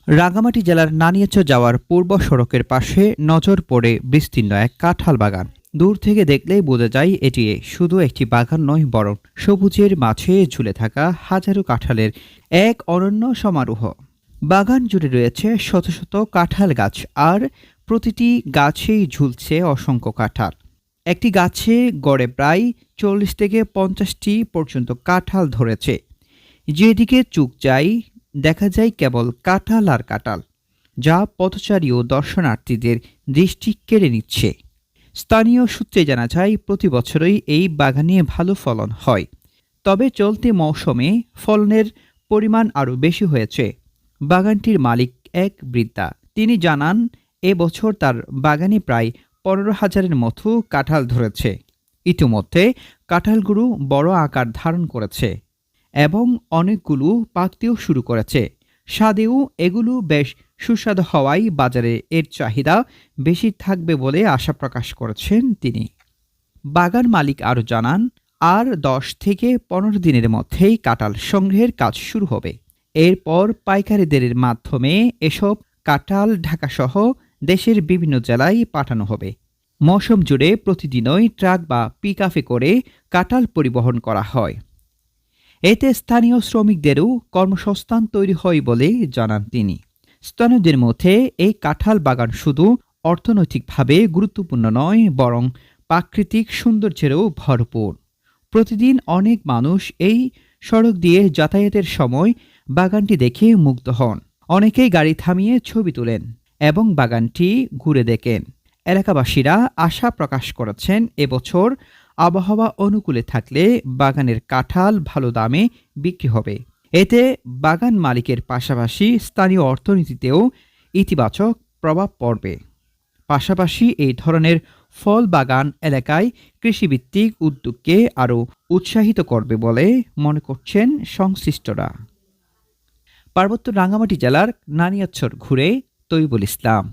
রাঙ্গামাটি জেলার নানিয়াচর যাওয়ার পূর্ব সড়কের পাশে নজর পড়ে বিস্তীর্ণ এক কাঁঠাল বাগান। দূর থেকে দেখলেই বোঝা যায় এটি শুধু একটি বাগান নয়, বরং সবুজের মাঝে ঝুলে থাকা হাজারো কাঁঠালের এক অনন্য সমারোহ। বাগান জুড়ে রয়েছে শত শত কাঁঠাল গাছ, আর প্রতিটি গাছেই ঝুলছে অসংখ্য কাঁঠাল। একটি গাছে গড়ে প্রায় 40 থেকে 50টি পর্যন্ত কাঁঠাল ধরেছে। যেদিকে চোখ যায় দেখা যায় কেবল কাঁঠাল আর কাঁঠাল, যা পথচারী ও দর্শনার্থীদের দৃষ্টি কেড়ে নিচ্ছে। স্থানীয় সূত্রে জানা যায় প্রতি বছরই এই বাগানে ভালো ফলন হয়, তবে চলতি মৌসুমে ফলনের পরিমাণ আরও বেশি হয়েছে। বাগানটির মালিক এক বৃদ্ধা, তিনি জানান এবছর তার বাগানে প্রায় 15,000-এর মতো কাঁঠাল ধরেছে। ইতিমধ্যে কাঁঠালগুলো বড় আকার ধারণ করেছে এবং অনেকগুলো পাকতেও শুরু করেছে। স্বাদেও এগুলো বেশ সুস্বাদু হওয়ায় বাজারে এর চাহিদা বেশি থাকবে বলে আশা প্রকাশ করেছেন তিনি। বাগান মালিক আরও জানান, আর 10 থেকে 15 দিনের মধ্যেই কাঁঠাল সংগ্রহের কাজ শুরু হবে। এরপর পাইকারিদের মাধ্যমে এসব কাঁঠাল ঢাকাসহ দেশের বিভিন্ন জেলায় পাঠানো হবে। মৌসুম জুড়ে প্রতিদিনই ট্রাক বা পিকআপে করে কাঁঠাল পরিবহন করা হয়। এতে স্থানীয় শ্রমিকদেরও কর্মসংস্থান তৈরি হয় বলে জানান তিনি। স্থানীয়দের মধ্যে এই কাঁঠাল বাগান শুধু অর্থনৈতিকভাবে গুরুত্বপূর্ণ নয়, বরং প্রাকৃতিক সৌন্দর্যেরও ভরপুর। প্রতিদিন অনেক মানুষ এই সড়ক দিয়ে যাতায়াতের সময় বাগানটি দেখে মুগ্ধ হন। অনেকেই গাড়ি থামিয়ে ছবি তোলেন এবং বাগানটি ঘুরে দেখেন। এলাকাবাসীরা আশা প্রকাশ করেছেন এবছর আবহাওয়া অনুকূলে থাকলে বাগানের কাঁঠাল ভালো দামে বিক্রি হবে। এতে বাগান মালিকের পাশাপাশি স্থানীয় অর্থনীতিতেও ইতিবাচক প্রভাব পড়বে। পাশাপাশি এই ধরনের ফল বাগান এলাকায় কৃষিভিত্তিক উদ্যোগকে আরও উৎসাহিত করবে বলে মনে করছেন সংশ্লিষ্টরা। পার্বত্য রাঙ্গামাটি জেলার নানিয়াচ্ছর ঘুরে তৈবুল ইসলাম।